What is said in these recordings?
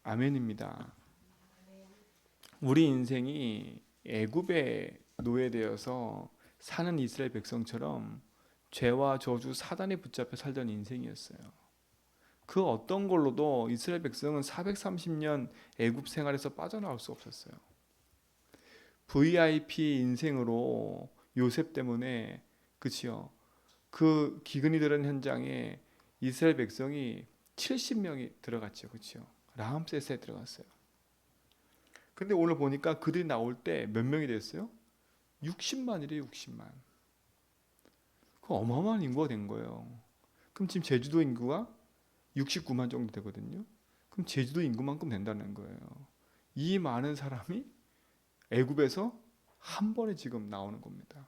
아멘입니다. 우리 인생이 애굽에 노예되어서 사는 이스라엘 백성처럼 죄와 저주 사단에 붙잡혀 살던 인생이었어요. 그 어떤 걸로도 이스라엘 백성은 430년 애굽 생활에서 빠져나올 수 없었어요. VIP 인생으로 요셉 때문에, 그치요, 그 기근이 들은 현장에 이스라엘 백성이 70명이 들어갔죠. 그치요, 라암세스에 들어갔어요. 근데 오늘 보니까 그들이 나올 때 몇 명이 됐어요? 60만이래요. 60만. 그 어마어마한 인구가 된 거예요. 그럼 지금 제주도 인구가 69만 정도 되거든요. 그럼 제주도 인구만큼 된다는 거예요. 이 많은 사람이 애굽에서 한 번에 지금 나오는 겁니다.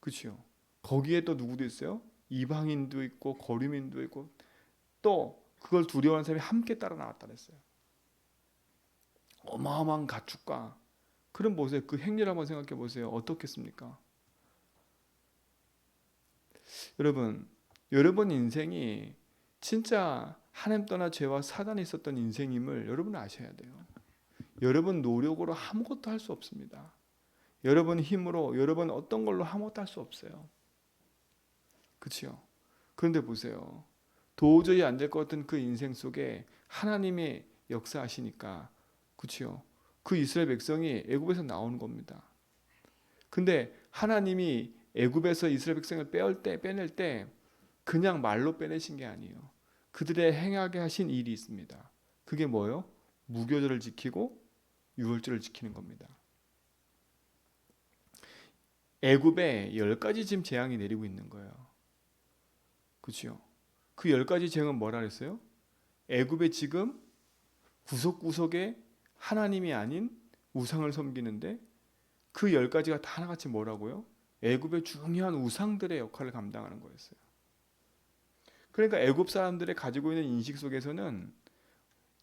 그렇죠? 거기에 또 누구도 있어요? 이방인도 있고 거류민도 있고 또 그걸 두려워하는 사람이 함께 따라 나왔다 그랬어요. 어마어마한 가축과, 그럼 보세요. 그 행렬 한번 생각해 보세요. 어떻겠습니까? 여러분 인생이 진짜 하나님 떠나 죄와 사단이 있었던 인생임을 여러분 아셔야 돼요. 여러분 노력으로 아무것도 할 수 없습니다. 여러분 힘으로, 여러분 어떤 걸로 아무것도 할 수 없어요. 그렇죠? 그런데 보세요. 도저히 안 될 것 같은 그 인생 속에 하나님이 역사하시니까, 그렇죠? 그 이스라엘 백성이 애굽에서 나오는 겁니다. 근데 하나님이 애굽에서 이스라엘 백성을 빼낼 때 그냥 말로 빼내신 게 아니에요. 그들의 행하게 하신 일이 있습니다. 그게 뭐예요? 무교절을 지키고 유월절을 지키는 겁니다. 애굽에 10가지 지금 재앙이 내리고 있는 거예요. 그렇죠? 그 10가지 재앙은 뭐라 그랬어요? 애굽에 지금 구석구석에 하나님이 아닌 우상을 섬기는데 그 10가지가 다 하나같이 뭐라고요? 애굽의 중요한 우상들의 역할을 감당하는 거였어요. 그러니까 애굽 사람들의 가지고 있는 인식 속에서는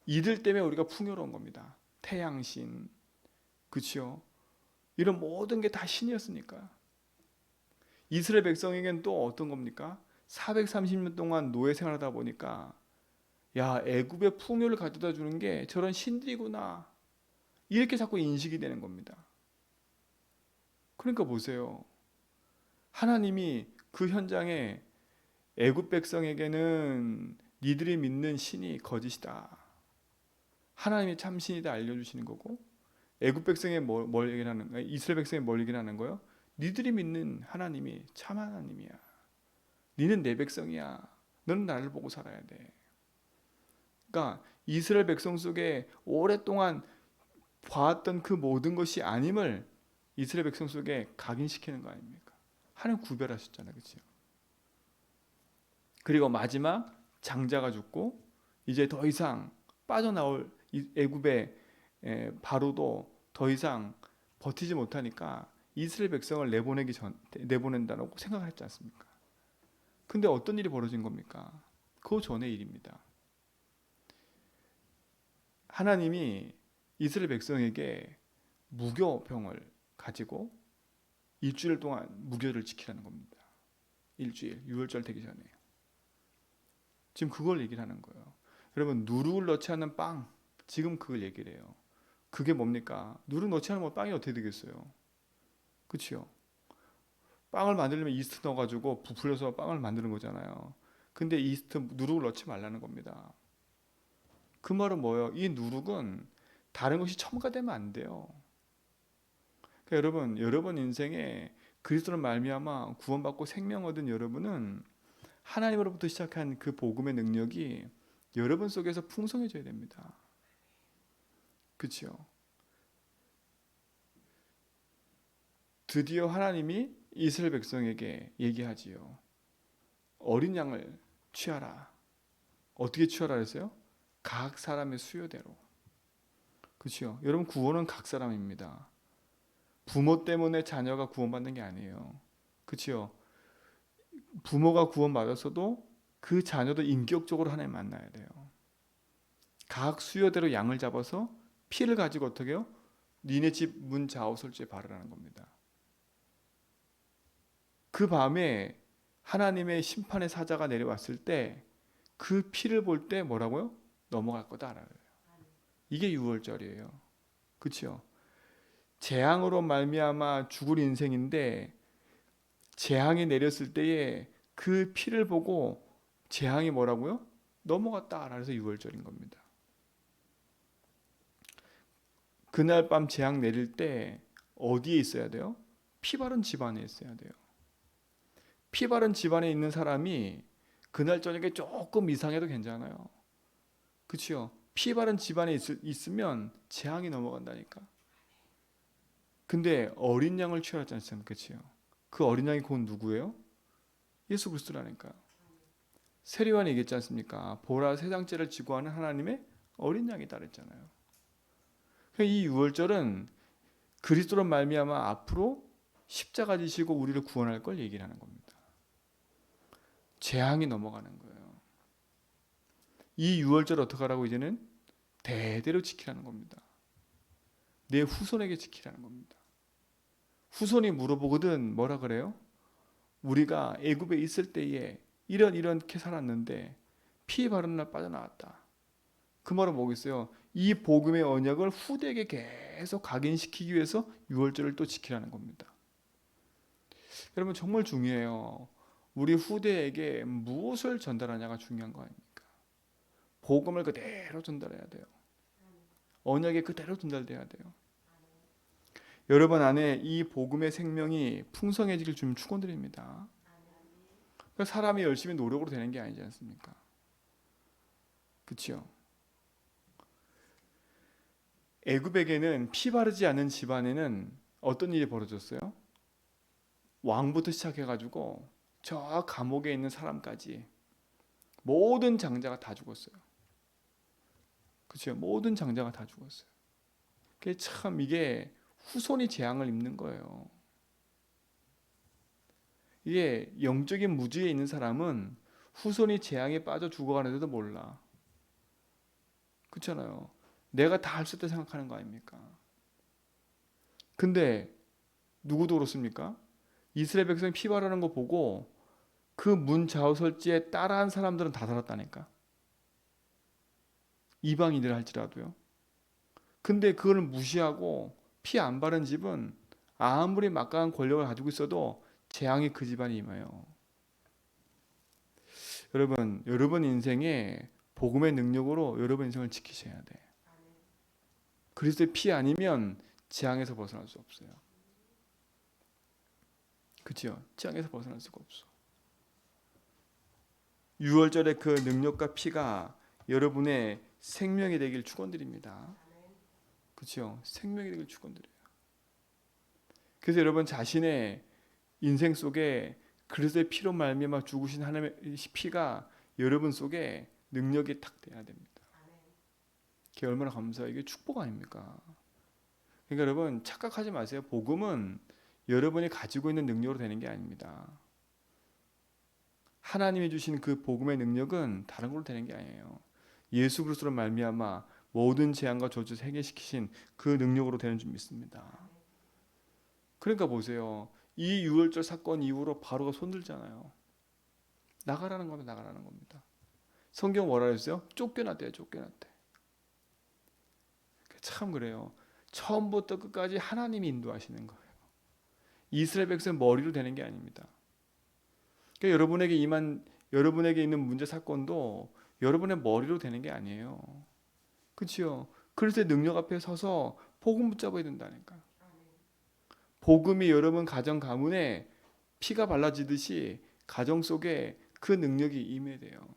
이들 때문에 우리가 풍요로운 겁니다. 태양신, 그렇죠? 이런 모든 게 다 신이었으니까. 이스라엘 백성에겐 또 어떤 겁니까? 430년 동안 노예 생활하다 보니까 야, 애굽의 풍요를 가져다 주는 게 저런 신들이구나, 이렇게 자꾸 인식이 되는 겁니다. 그러니까 보세요. 하나님이 그 현장에 애굽 백성에게는 니들이 믿는 신이 거짓이다, 하나님이 참신이다 알려주시는 거고, 애굽 백성에 뭘 얘기하는 거야? 이스라엘 백성에 뭘 얘기하는 거예요? 니들이 믿는 하나님이 참 하나님이야. 니는 내 백성이야. 너는 나를 보고 살아야 돼. 그러니까 이스라엘 백성 속에 오랫동안 봐왔던 그 모든 것이 아님을 이스라엘 백성 속에 각인시키는 거 아닙니까? 하나님 구별하셨잖아요. 그렇죠? 그리고 마지막 장자가 죽고 이제 더 이상 빠져나올 애굽의 바로도 더 이상 버티지 못하니까 이스라엘 백성을 내보낸다고 생각을 했지 않습니까? 근데 어떤 일이 벌어진 겁니까? 그 전의 일입니다. 하나님이 이스라엘 백성에게 무교병을 가지고 일주일 동안 무교를 지키라는 겁니다. 일주일, 유월절 되기 전에. 지금 그걸 얘기를 하는 거예요. 여러분, 누룩을 넣지 않는 빵, 지금 그걸 얘기를 해요. 그게 뭡니까? 누룩 넣지 않으면 빵이 어떻게 되겠어요? 그렇죠? 빵을 만들려면 이스트 넣어가지고 부풀려서 빵을 만드는 거잖아요. 근데 이스트, 누룩을 넣지 말라는 겁니다. 그 말은 뭐예요? 이 누룩은 다른 것이 첨가되면 안 돼요. 그러니까 여러분 인생에 그리스도로 말미암아 구원받고 생명 얻은 여러분은 하나님으로부터 시작한 그 복음의 능력이 여러분 속에서 풍성해져야 됩니다. 그렇죠? 드디어 하나님이 이스라엘 백성에게 얘기하지요. 어린 양을 취하라. 어떻게 취하라 그랬어요? 각 사람의 수요대로. 그렇죠? 여러분, 구원은 각 사람입니다. 부모 때문에 자녀가 구원받는 게 아니에요. 그렇죠? 부모가 구원받았어도 그 자녀도 인격적으로 하나님 만나야 돼요. 각 수요대로 양을 잡아서 피를 가지고 어떻게 해요? 니네 집 문 좌우설주에 바르라는 겁니다. 그 밤에 하나님의 심판의 사자가 내려왔을 때 그 피를 볼 때 뭐라고요? 넘어갈 거다라는 거예요. 이게 유월절이에요. 그렇죠? 재앙으로 말미암아 죽을 인생인데 재앙이 내렸을 때에 그 피를 보고 재앙이 뭐라고요? 넘어갔다. 그래서 유월절인 겁니다. 그날 밤 재앙 내릴 때 어디에 있어야 돼요? 피 바른 집안에 있어야 돼요. 피 바른 집안에 있는 사람이 그날 저녁에 조금 이상해도 괜찮아요. 그렇죠? 피 바른 집안에 있으면 재앙이 넘어간다니까. 근데 어린 양을 취하지 않습니까? 그렇죠? 그 어린 양이 곧 누구예요? 예수 그리스도라니까. 세리완이 얘기했지 않습니까? 보라 세상죄를 지고하는 하나님의 어린 양이다 그랬잖아요. 이 유월절은 그리스도로 말미암아 앞으로 십자가 지시고 우리를 구원할 걸 얘기를 하는 겁니다. 재앙이 넘어가는 거예요. 이 유월절 어떻게 하라고 이제는 대대로 지키라는 겁니다. 내 후손에게 지키라는 겁니다. 후손이 물어보거든 뭐라 그래요? 우리가 애굽에 있을 때에 이렇게 살았는데 피 바른 날 빠져나왔다. 그 말은 뭐겠어요? 이 복음의 언약을 후대에게 계속 각인시키기 위해서 유월절을 또 지키라는 겁니다. 여러분 정말 중요해요. 우리 후대에게 무엇을 전달하냐가 중요한 거 아닙니까? 복음을 그대로 전달해야 돼요. 언약이 그대로 전달돼야 돼요. 여러분 안에 이 복음의 생명이 풍성해지길 주님 축원드립니다. 사람이 열심히 노력으로 되는 게 아니지 않습니까? 그렇죠? 애굽에게는 피 바르지 않은 집안에는 어떤 일이 벌어졌어요? 왕부터 시작해가지고 저 감옥에 있는 사람까지 모든 장자가 다 죽었어요. 그렇죠? 모든 장자가 다 죽었어요. 참 이게 후손이 재앙을 입는 거예요. 이게 영적인 무지에 있는 사람은 후손이 재앙에 빠져 죽어가는데도 몰라. 그렇잖아요. 내가 다 할 수 있다 생각하는 거 아닙니까? 근데 누구도 그렇습니까? 이스라엘 백성이 피 바르는 거 보고 그 문 좌우설지에 따라한 사람들은 다 살았다니까. 이방인들 할지라도요. 근데 그걸 무시하고 피 안 바른 집은 아무리 막강한 권력을 가지고 있어도 재앙이 그 집안에 임해요. 여러분 인생에 복음의 능력으로 여러분 인생을 지키셔야 돼. 그리스도의 피 아니면 재앙에서 벗어날 수 없어요. 그렇죠? 재앙에서 벗어날 수가 없어. 유월절의 그 능력과 피가 여러분의 생명이 되길 축원드립니다. 그렇죠? 생명이 되길 축원드려요. 그래서 여러분 자신의 인생 속에 그리스도의 피로 말미암아 죽으신 하나님의 피가 여러분 속에 능력이 탁 돼야 됩니다. 그게 얼마나 감사해요. 이게 축복 아닙니까? 그러니까 여러분 착각하지 마세요. 복음은 여러분이 가지고 있는 능력으로 되는 게 아닙니다. 하나님이 주신 그 복음의 능력은 다른 걸로 되는 게 아니에요. 예수 그리스도로 말미암아 모든 재앙과 저주를 해결시키신 그 능력으로 되는 줄 믿습니다. 그러니까 보세요. 이 유월절 사건 이후로 바로가 손들잖아요. 나가라는 겁니다. 나가라는 겁니다. 성경 뭐라 했어요? 쫓겨났대요. 쫓겨났대. 참 그래요. 처음부터 끝까지 하나님이 인도하시는 거예요. 이스라엘 백성 머리로 되는 게 아닙니다. 그러니까 여러분에게 있는 문제 사건도 여러분의 머리로 되는 게 아니에요. 그렇죠? 그래서 능력 앞에 서서 복음 붙잡아야 된다니까. 복음이 여러분 가정 가문에 피가 발라지듯이 가정 속에 그 능력이 임해야 돼요.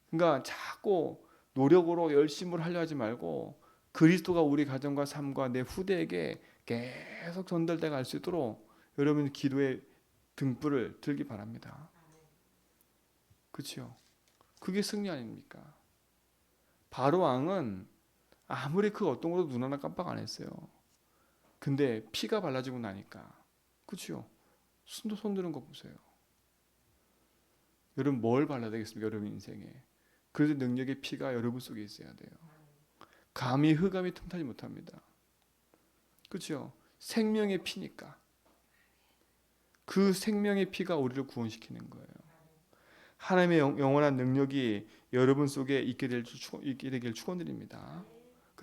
그러니까 자꾸 노력으로 열심을 하려 하지 말고 그리스도가 우리 가정과 삶과 내 후대에게 계속 전달돼 갈 수 있도록 여러분 기도의 등불을 들기 바랍니다. 그렇죠? 그게 승리 아닙니까? 바로 왕은 아무리 그 어떤 것도 눈 하나 깜빡 안 했어요. 근데 피가 발라지고 나니까 그렇죠? 손 드는 거 보세요. 여러분 뭘 발라야 되겠습니까? 여러분 인생에. 그래서 능력의 피가 여러분 속에 있어야 돼요. 감히 흑암이 틈타지 못합니다. 그렇죠? 생명의 피니까. 그 생명의 피가 우리를 구원시키는 거예요. 하나님의 영원한 능력이 여러분 속에 있게 되길 축원드립니다.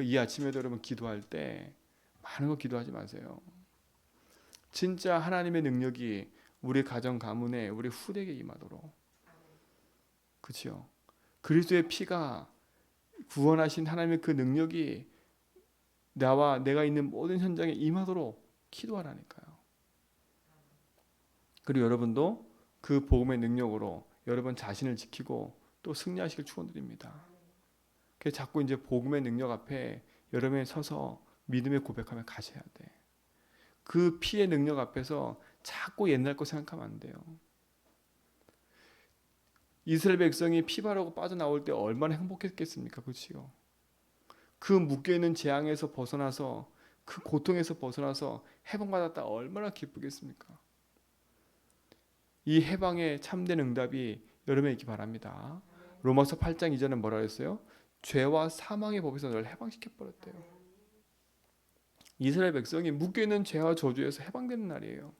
이 아침에도 여러분 기도할 때 많은 거 기도하지 마세요. 진짜 하나님의 능력이 우리 가정 가문에 우리 후대에게 임하도록, 그렇죠? 그리스도의 피가 구원하신 하나님의 그 능력이 나와 내가 있는 모든 현장에 임하도록 기도하라니까요. 그리고 여러분도 그 복음의 능력으로 여러분 자신을 지키고 또 승리하시길 축원드립니다. 그래서 자꾸 이제 복음의 능력 앞에 여러분이 서서 믿음의 고백하며 가셔야 돼. 그 피의 능력 앞에서 자꾸 옛날 거 생각하면 안 돼요. 이스라엘 백성이 피 바르고 빠져나올 때 얼마나 행복했겠습니까? 그렇지요. 그 묶여있는 재앙에서 벗어나서 그 고통에서 벗어나서 해방받았다 얼마나 기쁘겠습니까? 이 해방의 참된 응답이 여러분에 있기 바랍니다. 로마서 8장 2절은 뭐라 했어요? 죄와 사망의 법에서 너를 해방시켜버렸대요. 이스라엘 백성이 묶여있는 죄와 저주에서 해방되는 날이에요.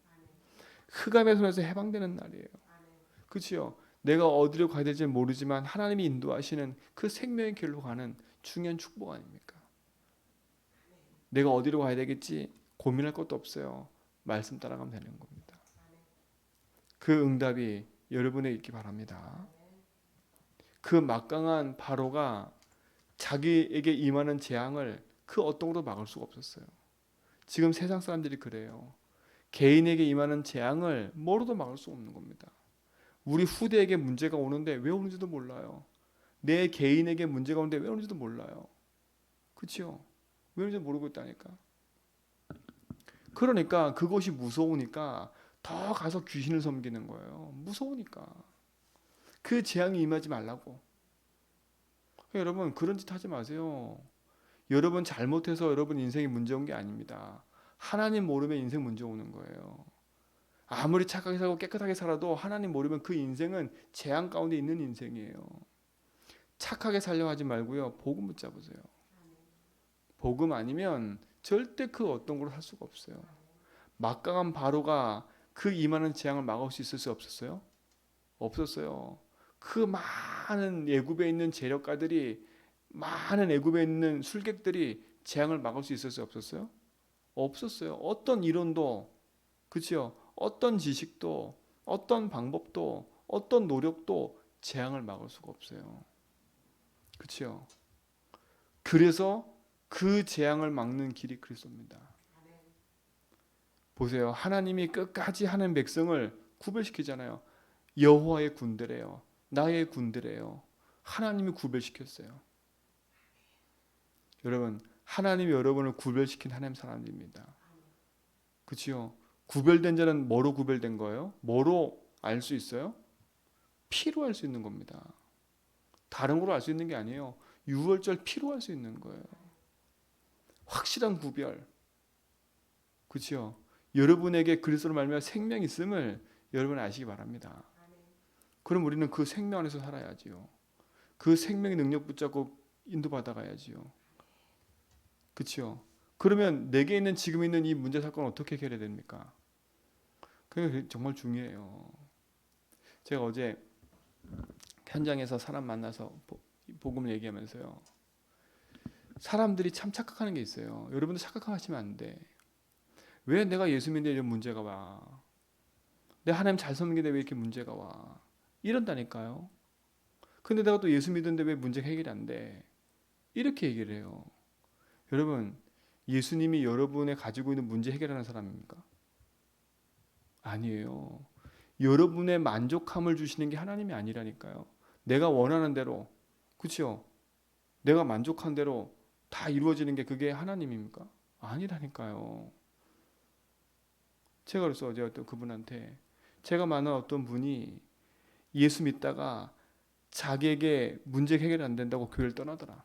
흑암의 손에서 해방되는 날이에요. 그렇죠? 내가 어디로 가야 될지 모르지만 하나님이 인도하시는 그 생명의 길로 가는 중요한 축복 아닙니까? 내가 어디로 가야 되겠지 고민할 것도 없어요. 말씀 따라가면 되는 겁니다. 그 응답이 여러분에 있기 바랍니다. 그 막강한 바로가 자기에게 임하는 재앙을 그 어떤 것도 막을 수가 없었어요. 지금 세상 사람들이 그래요. 개인에게 임하는 재앙을 뭐로도 막을 수 없는 겁니다. 우리 후대에게 문제가 오는데 왜 오는지도 몰라요. 내 개인에게 문제가 오는데 왜 오는지도 몰라요. 그렇죠? 왜 오는지 모르고 있다니까. 그러니까 그것이 무서우니까 더 가서 귀신을 섬기는 거예요. 무서우니까. 그 재앙이 임하지 말라고. 여러분 그런 짓 하지 마세요. 여러분 잘못해서 여러분 인생에 문제 온 게 아닙니다. 하나님 모르면 인생 문제 오는 거예요. 아무리 착하게 살고 깨끗하게 살아도 하나님 모르면 그 인생은 재앙 가운데 있는 인생이에요. 착하게 살려고 하지 말고요. 복음 붙잡으세요. 복음 아니면 절대 그 어떤 걸로 할 수가 없어요. 막강한 바로가 그 임하는 재앙을 막을 수 있을 수 없었어요? 없었어요. 그 많은 애굽에 있는 재력가들이 많은 애굽에 있는 술객들이 재앙을 막을 수 있을 수 없었어요? 없었어요. 어떤 이론도 그렇죠? 어떤 지식도 어떤 방법도 어떤 노력도 재앙을 막을 수가 없어요. 그렇죠? 그래서 그 재앙을 막는 길이 그리스도입니다. 보세요. 하나님이 끝까지 하는 백성을 구별시키잖아요. 여호와의 군대래요. 나의 군대래요. 하나님이 구별시켰어요. 여러분, 하나님이 여러분을 구별시킨 하나님 사람입니다. 그렇죠? 구별된 자는 뭐로 구별된 거예요? 뭐로 알 수 있어요? 피로 알 수 있는 겁니다. 다른 거로 알 수 있는 게 아니에요. 유월절 피로 알 수 있는 거예요. 확실한 구별. 그렇죠? 여러분에게 그리스도로 말미암아 생명이 있음을 여러분 아시기 바랍니다. 그럼 우리는 그 생명 안에서 살아야지요. 그 생명의 능력 붙잡고 인도받아 가야지요. 그렇죠? 그러면 내게 있는 지금 있는 이 문제 사건을 어떻게 해결해야 됩니까? 그게 정말 중요해요. 제가 어제 현장에서 사람 만나서 복음을 얘기하면서요. 사람들이 참 착각하는 게 있어요. 여러분도 착각하시면 안 돼. 왜 내가 예수 믿는데 이런 문제가 와? 내 하나님 잘 섬기는데 왜 이렇게 문제가 와? 이런다니까요. 근데 내가 또 예수 믿는데 왜 문제가 해결이 안 돼? 이렇게 얘기를 해요. 여러분, 예수님이 여러분의 가지고 있는 문제 해결하는 사람입니까? 아니에요. 여러분의 만족함을 주시는 게 하나님이 아니라니까요. 내가 원하는 대로, 그렇죠? 내가 만족한 대로 다 이루어지는 게 그게 하나님입니까? 아니라니까요. 제가 그래서 어제 어떤 그분한테 제가 만난 어떤 분이 예수 믿다가 자기에게 문제 해결이 안 된다고 교회를 떠나더라.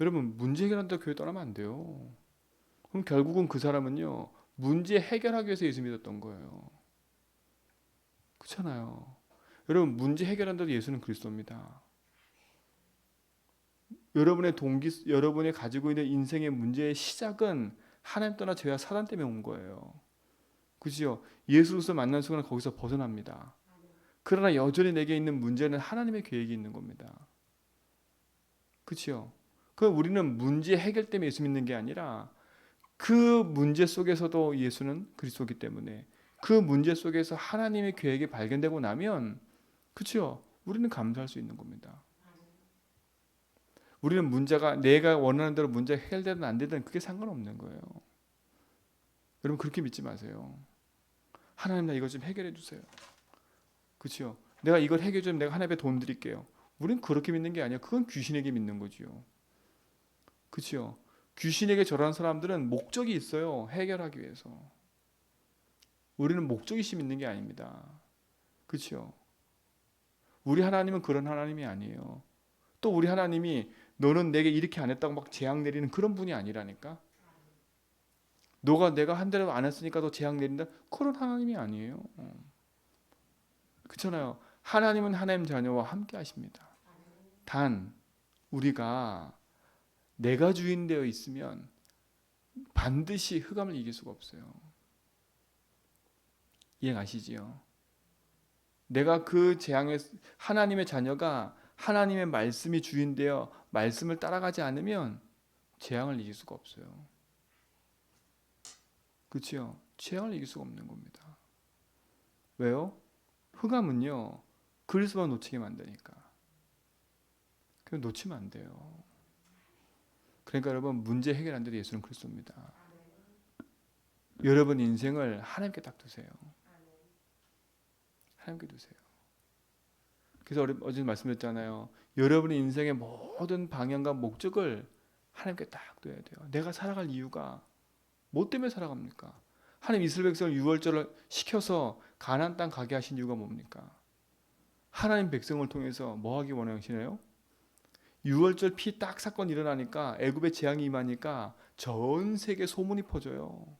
여러분 문제 해결한다고 교회 떠나면 안 돼요. 그럼 결국은 그 사람은요 문제 해결하기 위해서 예수 믿었던 거예요. 그렇잖아요. 여러분 문제 해결한다도 예수는 그리스도입니다. 여러분의 가지고 있는 인생의 문제의 시작은 하나님 떠나 죄와 사단 때문에 온 거예요. 그죠? 예수로서 만난 순간 거기서 벗어납니다. 그러나 여전히 내게 있는 문제는 하나님의 계획이 있는 겁니다. 그렇죠? 그 우리는 문제 해결 때문에 예수 믿는 게 아니라 그 문제 속에서도 예수는 그리스도이기 때문에 그 문제 속에서 하나님의 계획이 발견되고 나면 그렇죠? 우리는 감사할 수 있는 겁니다. 우리는 문제가 내가 원하는 대로 문제가 해결되든 안 되든 그게 상관없는 거예요. 여러분 그렇게 믿지 마세요. 하나님 나 이거 좀 해결해 주세요. 그렇죠? 내가 이걸 해결해 주면 내가 하나님께 돈 드릴게요. 우리는 그렇게 믿는 게 아니야. 그건 귀신에게 믿는 거지요. 그렇죠? 귀신에게 절하는 사람들은 목적이 있어요. 해결하기 위해서. 우리는 목적이 있이 믿는 게 아닙니다. 그렇죠? 우리 하나님은 그런 하나님이 아니에요. 또 우리 하나님이 너는 내게 이렇게 안 했다고 막 재앙 내리는 그런 분이 아니라니까. 너가 내가 한 대로 안 했으니까 너 재앙 내린다. 그런 하나님이 아니에요. 그렇잖아요. 하나님은 하나님 자녀와 함께 하십니다. 단 우리가 내가 주인 되어 있으면 반드시 흑암을 이길 수가 없어요. 이해가시지요? 내가 그 재앙에 하나님의 자녀가 하나님의 말씀이 주인되어 말씀을 따라가지 않으면 재앙을 이길 수가 없어요. 그렇죠? 재앙을 이길 수가 없는 겁니다. 왜요? 흑암은요 그리스도만 놓치게 만드니까. 그럼 놓치면 안 돼요. 그러니까 여러분 문제 해결 안 돼도 예수는 그리스도입니다. 여러분 인생을 하나님께 딱 두세요. 하나님께 두세요. 그래서 어제 말씀드렸잖아요. 여러분의 인생의 모든 방향과 목적을 하나님께 딱 둬야 돼요. 내가 살아갈 이유가 뭐 때문에 살아갑니까? 하나님 이스라엘 백성을 유월절을 시켜서 가나안 땅 가게 하신 이유가 뭡니까? 하나님 백성을 통해서 뭐 하기 원하시나요? 유월절 피 딱 사건 일어나니까 애굽의 재앙이 임하니까 전 세계 소문이 퍼져요.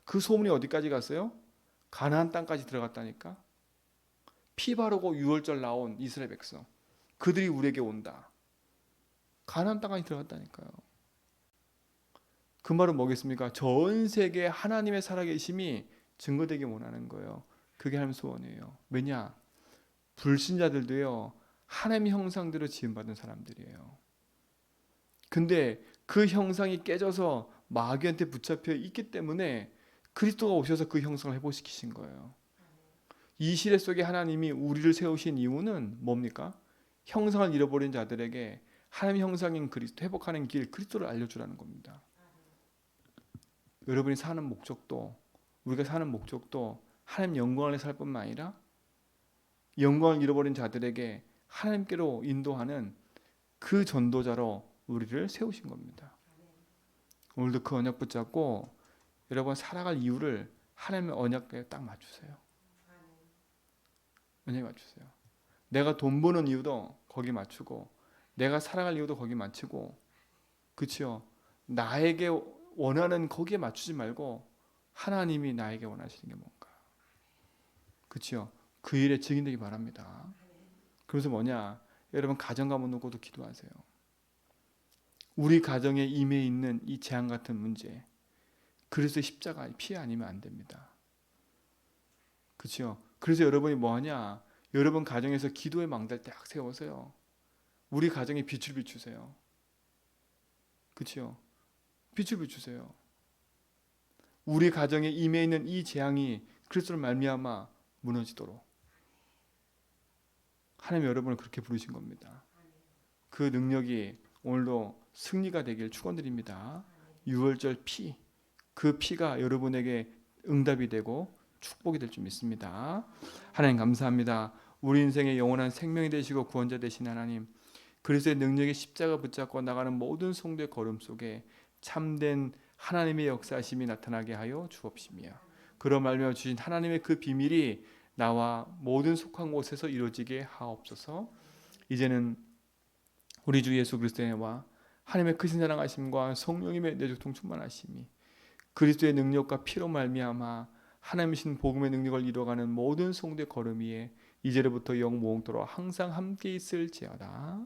그 소문이 어디까지 갔어요? 가나안 땅까지 들어갔다니까. 피 바르고 유월절 나온 이스라엘 백성 그들이 우리에게 온다. 가나안 땅까지 들어갔다니까요. 그 말은 뭐겠습니까? 전 세계 하나님의 살아계심이 증거되기 원하는 거예요. 그게 하나님 소원이에요. 왜냐? 불신자들도요 하나님의 형상대로 지음받은 사람들이에요. 근데 그 형상이 깨져서 마귀한테 붙잡혀 있기 때문에 그리스도가 오셔서 그 형상을 회복시키신 거예요. 이 시대 속에 하나님이 우리를 세우신 이유는 뭡니까? 형상을 잃어버린 자들에게 하나님의 형상인 그리스도 회복하는 길 그리스도를 알려주라는 겁니다. 여러분이 사는 목적도 우리가 사는 목적도 하나님 영광을 살 뿐만 아니라 영광을 잃어버린 자들에게 하나님께로 인도하는 그 전도자로 우리를 세우신 겁니다. 오늘도 그 언약 붙잡고 여러분 살아갈 이유를 하나님의 언약에 딱 맞추세요. 언약에 맞추세요. 내가 돈 버는 이유도 거기 맞추고 내가 살아갈 이유도 거기 맞추고 그렇죠? 나에게 원하는 거기에 맞추지 말고 하나님이 나에게 원하시는 게 뭔가 그렇죠? 그 일에 증인되기 바랍니다. 그래서 뭐냐? 여러분 가정 가문 놓고도 기도하세요. 우리 가정에 임해 있는 이 재앙 같은 문제 그리스도의 십자가 피해 아니면 안 됩니다. 그렇죠? 그래서 여러분이 뭐하냐? 여러분 가정에서 기도의 망대를 딱 세워서요. 우리 가정에 빛을 비추세요. 그렇죠? 빛을 비추세요. 우리 가정에 임해 있는 이 재앙이 그리스도를 말미암아 무너지도록 하나님 여러분을 그렇게 부르신 겁니다. 그 능력이 오늘도 승리가 되길 축원드립니다. 유월절 피, 그 피가 여러분에게 응답이 되고 축복이 될 줄 믿습니다. 하나님 감사합니다. 우리 인생의 영원한 생명이 되시고 구원자 되신 하나님, 그리스도의 능력의 십자가 붙잡고 나가는 모든 성도의 걸음 속에 참된 하나님의 역사심이 나타나게 하여 주옵시며, 그러 말미암아 주신 하나님의 그 비밀이 나와 모든 속한 곳에서 이루어지게 하옵소서. 이제는 우리 주 예수 그리스도와 하나님의 크신 사랑하심과 성령님의 내조통 충만하심이 그리스도의 능력과 피로 말미암아 하나님이신 복음의 능력을 이루어가는 모든 성도의 걸음 위에 이제로부터 영원토록 항상 함께 있을지어다.